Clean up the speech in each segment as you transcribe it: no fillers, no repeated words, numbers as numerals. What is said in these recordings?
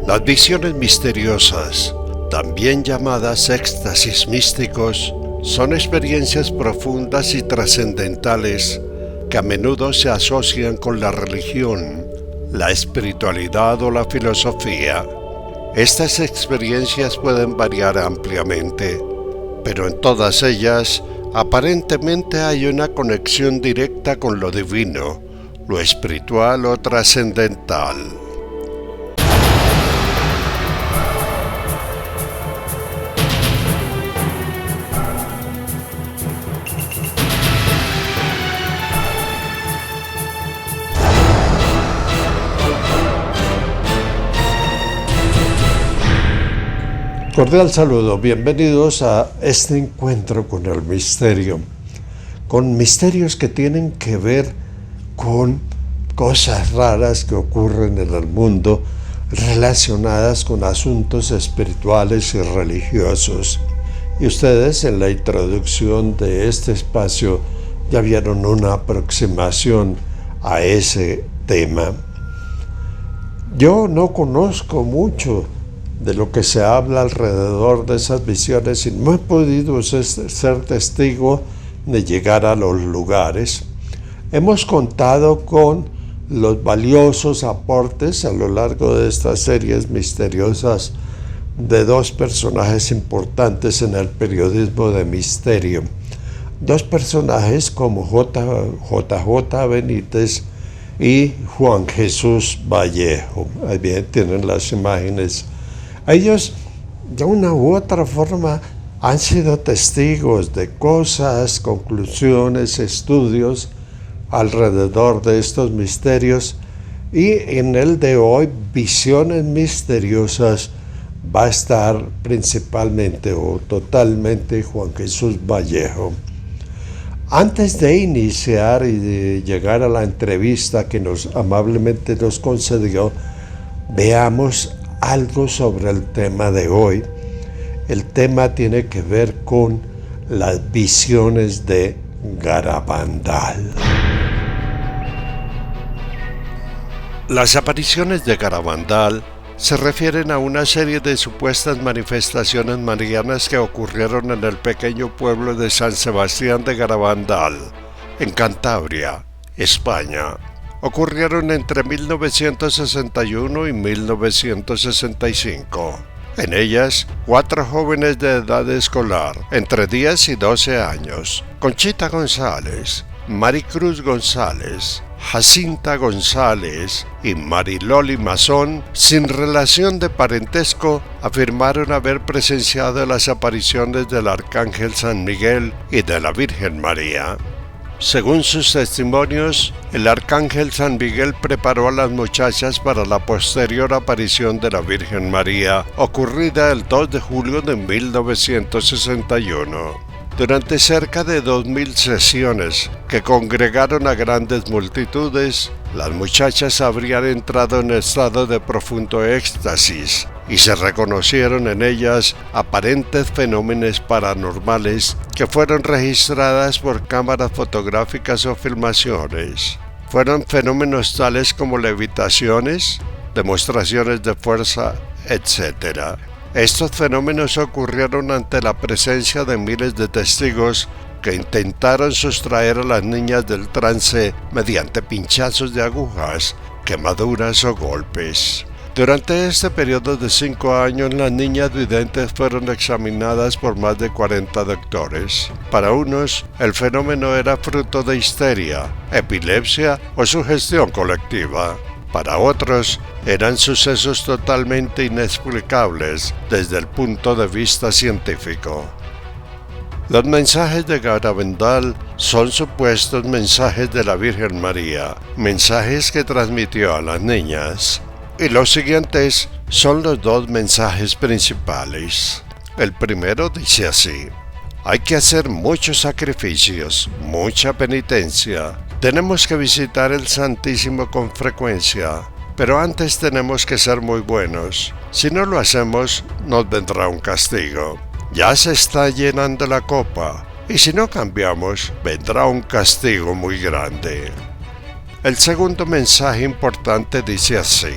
Las visiones misteriosas, también llamadas éxtasis místicos, son experiencias profundas y trascendentales que a menudo se asocian con la religión, la espiritualidad o la filosofía. Estas experiencias pueden variar ampliamente, pero en todas ellas aparentemente hay una conexión directa con lo divino, lo espiritual o trascendental. Cordial saludo, bienvenidos a este encuentro con el misterio, con misterios que tienen que ver con cosas raras que ocurren en el mundo relacionadas con asuntos espirituales y religiosos. Y ustedes en la introducción de este espacio ya vieron una aproximación a ese tema. Yo no conozco mucho de lo que se habla alrededor de esas visiones y no he podido ser testigo de llegar a los lugares. Hemos contado con los valiosos aportes a lo largo de estas series misteriosas de dos personajes importantes en el periodismo de misterio. Dos personajes como JJ Benítez y Juan Jesús Vallejo. Ahí bien tienen las imágenes. Ellos, de una u otra forma, han sido testigos de cosas, conclusiones, estudios alrededor de estos misterios, y en el de hoy, Visiones Misteriosas, va a estar principalmente o totalmente Juan Jesús Vallejo. Antes de iniciar y de llegar a la entrevista que amablemente nos concedió, veamos algo sobre el tema de hoy. El tema tiene que ver con las visiones de Garabandal. Las apariciones de Garabandal se refieren a una serie de supuestas manifestaciones marianas que ocurrieron en el pequeño pueblo de San Sebastián de Garabandal, en Cantabria, España. Ocurrieron entre 1961 y 1965. En ellas, 4 jóvenes de edad escolar, entre 10 y 12 años, Conchita González, Maricruz González, Jacinta González y Mariloli Mazón, sin relación de parentesco, afirmaron haber presenciado las apariciones del Arcángel San Miguel y de la Virgen María. Según sus testimonios, el Arcángel San Miguel preparó a las muchachas para la posterior aparición de la Virgen María, ocurrida el 2 de julio de 1961. Durante cerca de 2.000 sesiones, que congregaron a grandes multitudes, las muchachas habrían entrado en estado de profundo éxtasis y se reconocieron en ellas aparentes fenómenos paranormales que fueron registradas por cámaras fotográficas o filmaciones. Fueron fenómenos tales como levitaciones, demostraciones de fuerza, etc. Estos fenómenos ocurrieron ante la presencia de miles de testigos que intentaron sustraer a las niñas del trance mediante pinchazos de agujas, quemaduras o golpes. Durante este periodo de 5 años, las niñas videntes fueron examinadas por más de 40 doctores. Para unos, el fenómeno era fruto de histeria, epilepsia o sugestión colectiva. Para otros, eran sucesos totalmente inexplicables desde el punto de vista científico. Los mensajes de Garabandal son supuestos mensajes de la Virgen María, mensajes que transmitió a las niñas. Y los siguientes son los 2 mensajes principales. El primero dice así: hay que hacer muchos sacrificios, mucha penitencia. Tenemos que visitar el Santísimo con frecuencia, pero antes tenemos que ser muy buenos. Si no lo hacemos, nos vendrá un castigo. Ya se está llenando la copa, y si no cambiamos, vendrá un castigo muy grande. El segundo mensaje importante dice así: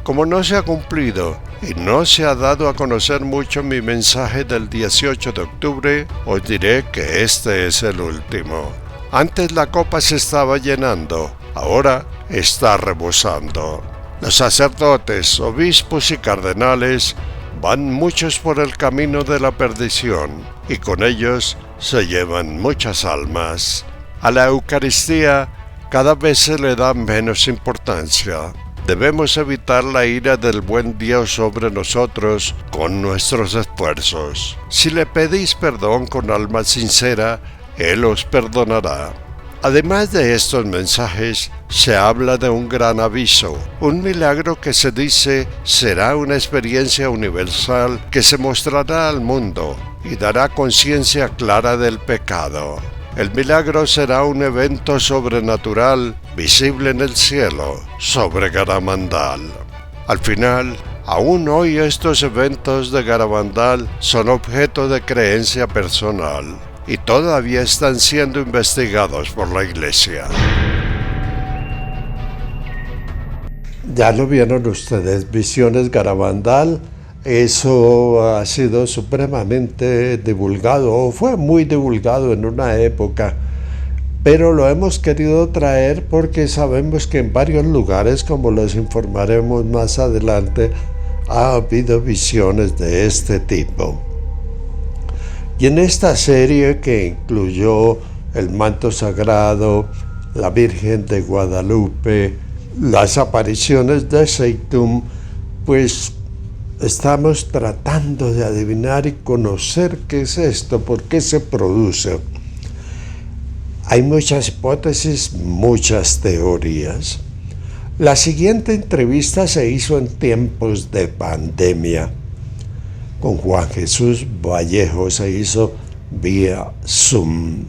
Como no se ha cumplido y no se ha dado a conocer mucho mi mensaje del 18 de octubre, os diré que este es el último. Antes la copa se estaba llenando, ahora está rebosando. Los sacerdotes, obispos y cardenales van muchos por el camino de la perdición y con ellos se llevan muchas almas. A la Eucaristía cada vez se le da menos importancia. Debemos evitar la ira del buen Dios sobre nosotros con nuestros esfuerzos. Si le pedís perdón con alma sincera, Él os perdonará. Además de estos mensajes, se habla de un gran aviso, un milagro que se dice será una experiencia universal que se mostrará al mundo y dará conciencia clara del pecado. El milagro será un evento sobrenatural visible en el cielo, sobre Garabandal. Al final, aún hoy estos eventos de Garabandal son objeto de creencia personal y todavía están siendo investigados por la Iglesia. Ya lo vieron ustedes, Visiones Garabandal. Eso ha sido supremamente divulgado, o fue muy divulgado en una época, pero lo hemos querido traer porque sabemos que en varios lugares, como les informaremos más adelante, ha habido visiones de este tipo. Y en esta serie, que incluyó el manto sagrado, la Virgen de Guadalupe, las apariciones de Zeitum, pues estamos tratando de adivinar y conocer qué es esto, por qué se produce. Hay muchas hipótesis, muchas teorías. La siguiente entrevista se hizo en tiempos de pandemia. Con Juan Jesús Vallejo se hizo vía Zoom.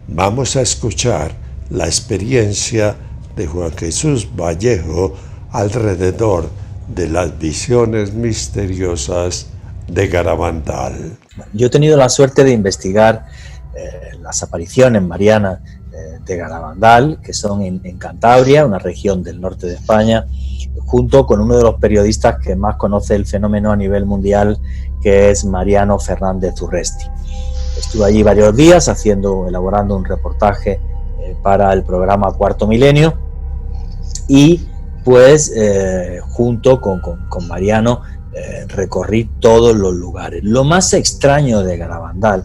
Vamos a escuchar la experiencia de Juan Jesús Vallejo alrededor de las visiones misteriosas de Garabandal. Yo he tenido la suerte de investigar las apariciones marianas de Garabandal, que son en Cantabria, una región del norte de España, junto con uno de los periodistas que más conoce el fenómeno a nivel mundial, que es Mariano Fernández Urresti. Estuve allí varios días elaborando un reportaje para el programa Cuarto Milenio y pues junto con Mariano recorrí todos los lugares. Lo más extraño de Garabandal,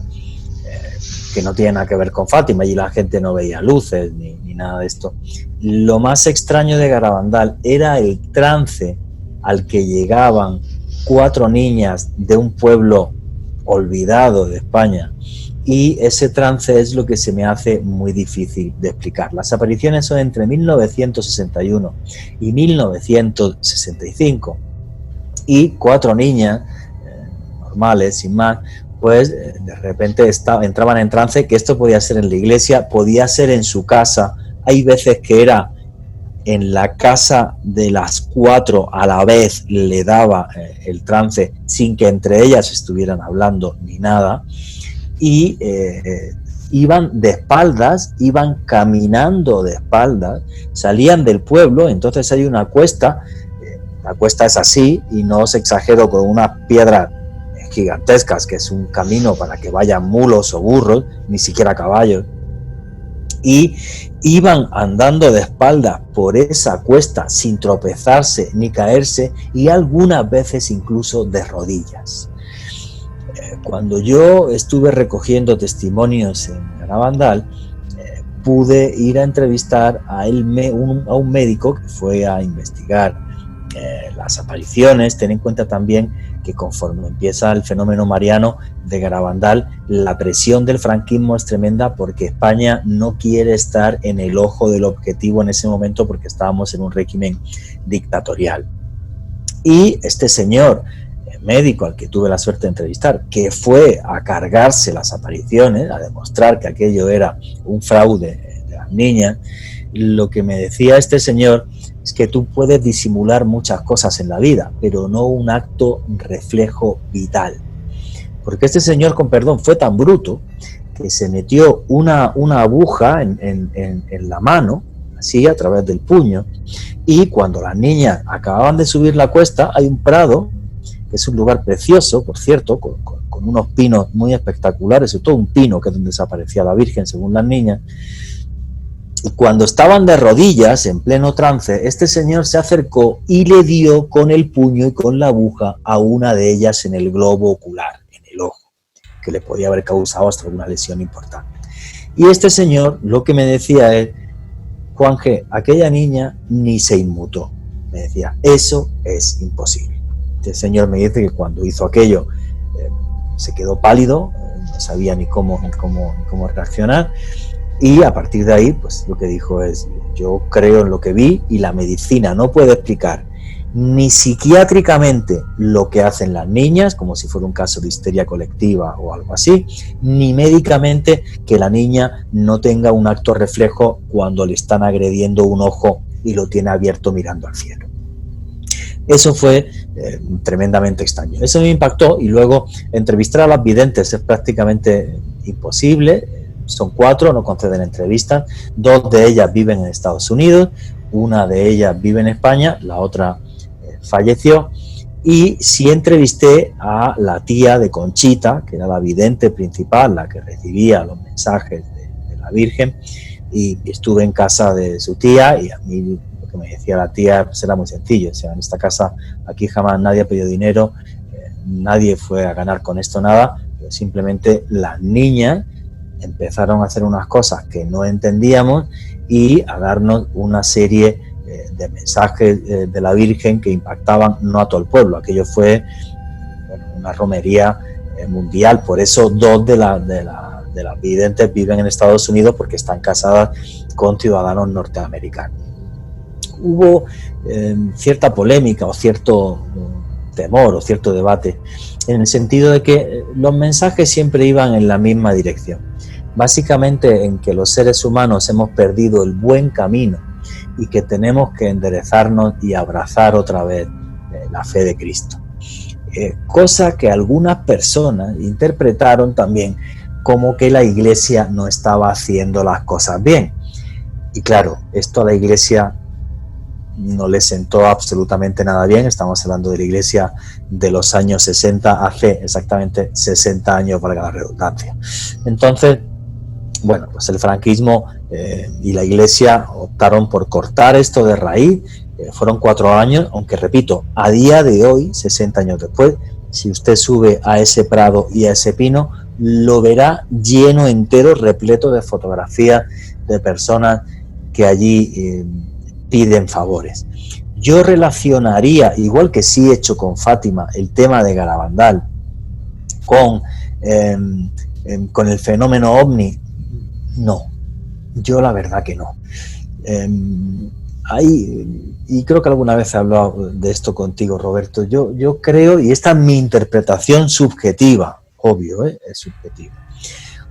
que no tiene nada que ver con Fátima, allí la gente no veía luces ni nada de esto. Lo más extraño de Garabandal era el trance al que llegaban 4 niñas de un pueblo olvidado de España, y ese trance es lo que se me hace muy difícil de explicar. Las apariciones son entre 1961 y 1965, y 4 niñas normales, sin más, pues de repente entraban en trance, que esto podía ser en la iglesia, podía ser en su casa. Hay veces que era en la casa de las 4 a la vez, le daba el trance sin que entre ellas estuvieran hablando ni nada, y iban de espaldas, iban caminando de espaldas, salían del pueblo. Entonces hay una cuesta, la cuesta es así, y no os exagero, con unas piedras gigantescas, que es un camino para que vayan mulos o burros, ni siquiera caballos, y iban andando de espaldas por esa cuesta sin tropezarse ni caerse, y algunas veces incluso de rodillas. Cuando yo estuve recogiendo testimonios en Garabandal, pude ir a entrevistar a un médico que fue a investigar las apariciones. Ten en cuenta también que conforme empieza el fenómeno mariano de Garabandal, la presión del franquismo es tremenda, porque España no quiere estar en el ojo del objetivo en ese momento, porque estábamos en un régimen dictatorial. Y este señor médico al que tuve la suerte de entrevistar, que fue a cargarse las apariciones, a demostrar que aquello era un fraude de las niñas, lo que me decía este señor es que tú puedes disimular muchas cosas en la vida, pero no un acto reflejo vital. Porque este señor, con perdón, fue tan bruto que se metió una aguja en la mano, así a través del puño. Y cuando las niñas acababan de subir la cuesta, hay un prado, que es un lugar precioso, por cierto, con unos pinos muy espectaculares, sobre todo un pino que es donde desaparecía la Virgen, según las niñas. Y cuando estaban de rodillas, en pleno trance, este señor se acercó y le dio con el puño y con la aguja a una de ellas en el globo ocular, en el ojo, que le podía haber causado hasta una lesión importante. Y este señor lo que me decía es: Juan G., aquella niña ni se inmutó. Me decía, eso es imposible. Este señor me dice que cuando hizo aquello se quedó pálido, no sabía ni cómo reaccionar, y a partir de ahí, pues lo que dijo es: yo creo en lo que vi y la medicina no puede explicar ni psiquiátricamente lo que hacen las niñas, como si fuera un caso de histeria colectiva o algo así, ni médicamente que la niña no tenga un acto reflejo cuando le están agrediendo un ojo y lo tiene abierto mirando al cielo. Eso fue tremendamente extraño. Eso me impactó, y luego entrevistar a las videntes es prácticamente imposible. Son 4, no conceden entrevistas. 2 de ellas viven en Estados Unidos, una de ellas vive en España, la otra falleció. Y sí entrevisté a la tía de Conchita, que era la vidente principal, la que recibía los mensajes de la Virgen, y estuve en casa de su tía, y a mí lo que me decía la tía pues era muy sencillo: o sea, en esta casa aquí jamás nadie ha pedido dinero, nadie fue a ganar con esto nada, simplemente las niñas empezaron a hacer unas cosas que no entendíamos y a darnos una serie de mensajes de la Virgen que impactaban no a todo el pueblo. Aquello fue una romería mundial. Por eso 2 de las videntes viven en Estados Unidos, porque están casadas con ciudadanos norteamericanos. Hubo cierta polémica o cierto temor o cierto debate, en el sentido de que los mensajes siempre iban en la misma dirección, básicamente en que los seres humanos hemos perdido el buen camino y que tenemos que enderezarnos y abrazar otra vez la fe de Cristo. Cosa que algunas personas interpretaron también como que la Iglesia no estaba haciendo las cosas bien. Y claro, esto a la Iglesia no le sentó absolutamente nada bien. Estamos hablando de la Iglesia de los años 60, hace exactamente 60 años, valga la redundancia. Entonces, bueno, pues el franquismo y la Iglesia optaron por cortar esto de raíz. Fueron 4 años, aunque repito, a día de hoy, 60 años después, si usted sube a ese prado y a ese pino, lo verá lleno entero, repleto de fotografías de personas que allí piden favores. Yo relacionaría, igual que sí he hecho con Fátima, el tema de Garabandal con el fenómeno OVNI. No, yo la verdad que no. Y creo que alguna vez he hablado de esto contigo, Roberto. Yo creo, y esta es mi interpretación subjetiva, obvio, es subjetiva.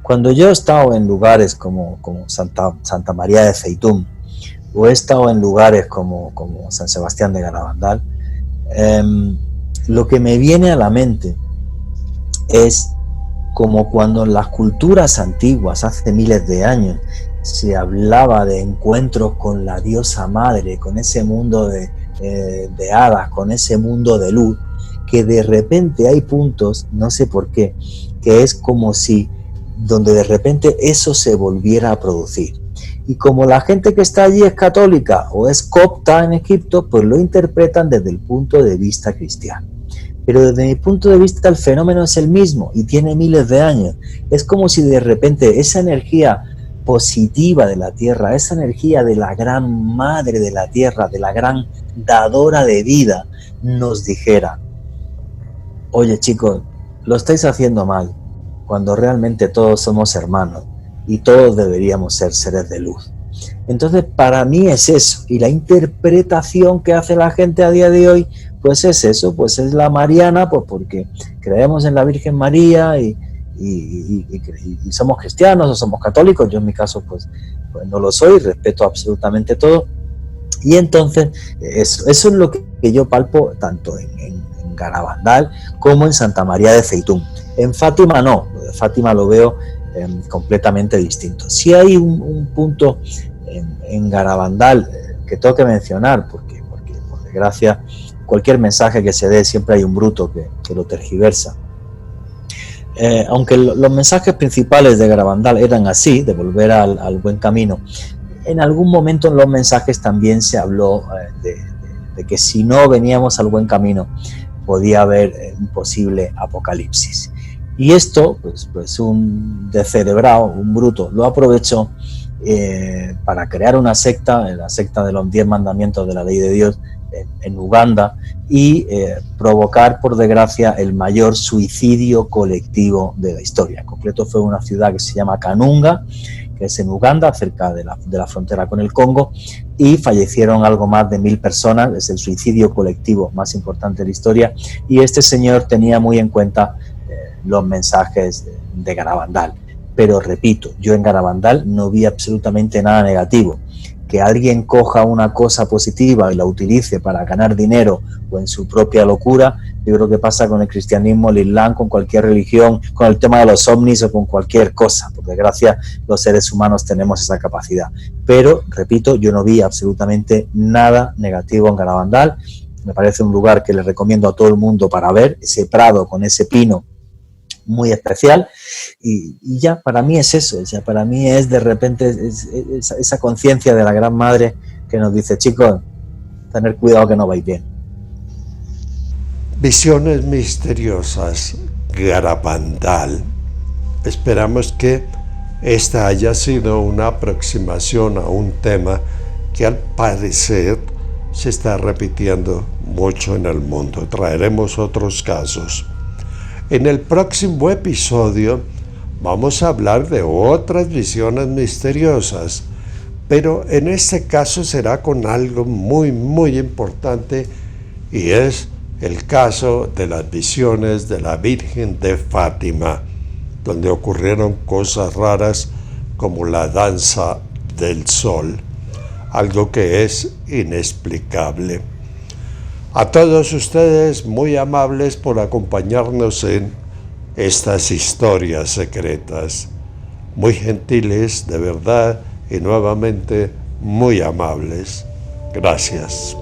Cuando yo he estado en lugares como Santa María de Feitún, o he estado en lugares como San Sebastián de Garabandal, lo que me viene a la mente es como cuando en las culturas antiguas, hace miles de años, se hablaba de encuentros con la diosa madre, con ese mundo de hadas, con ese mundo de luz, que de repente hay puntos, no sé por qué, que es como si donde de repente eso se volviera a producir. Y como la gente que está allí es católica o es copta en Egipto, pues lo interpretan desde el punto de vista cristiano. Pero desde mi punto de vista el fenómeno es el mismo y tiene miles de años. Es como si de repente esa energía positiva de la tierra, esa energía de la gran madre de la tierra, de la gran dadora de vida, nos dijera: oye chicos, lo estáis haciendo mal, cuando realmente todos somos hermanos y todos deberíamos ser seres de luz. Entonces para mí es eso, y la interpretación que hace la gente a día de hoy pues es eso, pues es la mariana, pues porque creemos en la Virgen María y somos cristianos o somos católicos. Yo en mi caso pues no lo soy, respeto absolutamente todo, y entonces eso es lo que yo palpo tanto en Garabandal como en Santa María de Feitún. En Fátima no, lo de Fátima lo veo completamente distinto. Sí hay un punto en Garabandal, que tengo que mencionar, porque por desgracia cualquier mensaje que se dé siempre hay un bruto que lo tergiversa. Aunque los mensajes principales de Garabandal eran así, de volver al buen camino, en algún momento en los mensajes también se habló de que si no veníamos al buen camino podía haber un posible apocalipsis. Y esto, pues un descerebrado, un bruto, lo aprovechó para crear una secta, la secta de los 10 mandamientos de la ley de Dios en Uganda, y provocar, por desgracia, el mayor suicidio colectivo de la historia. En concreto fue una ciudad que se llama Kanunga, que es en Uganda, cerca de la frontera con el Congo, y fallecieron algo más de 1000 personas. Es el suicidio colectivo más importante de la historia, y este señor tenía muy en cuenta los mensajes de Garabandal. Pero repito, yo en Garabandal no vi absolutamente nada negativo. Que alguien coja una cosa positiva y la utilice para ganar dinero o en su propia locura, yo creo que pasa con el cristianismo, el islam, con cualquier religión, con el tema de los ovnis o con cualquier cosa. Por desgracia, los seres humanos tenemos esa capacidad. Pero, repito, yo no vi absolutamente nada negativo en Garabandal. Me parece un lugar que les recomiendo a todo el mundo para ver, ese prado con ese pino muy especial, y ya para mí es eso, ya para mí es de repente esa conciencia de la Gran Madre que nos dice: chicos, tener cuidado que no vais bien. Visiones misteriosas, Garabandal. Esperamos que esta haya sido una aproximación a un tema que al parecer se está repitiendo mucho en el mundo. Traeremos otros casos. En el próximo episodio vamos a hablar de otras visiones misteriosas, pero en este caso será con algo muy, muy importante, y es el caso de las visiones de la Virgen de Fátima, donde ocurrieron cosas raras como la danza del sol, algo que es inexplicable. A todos ustedes, muy amables por acompañarnos en estas historias secretas. Muy gentiles, de verdad, y nuevamente muy amables. Gracias.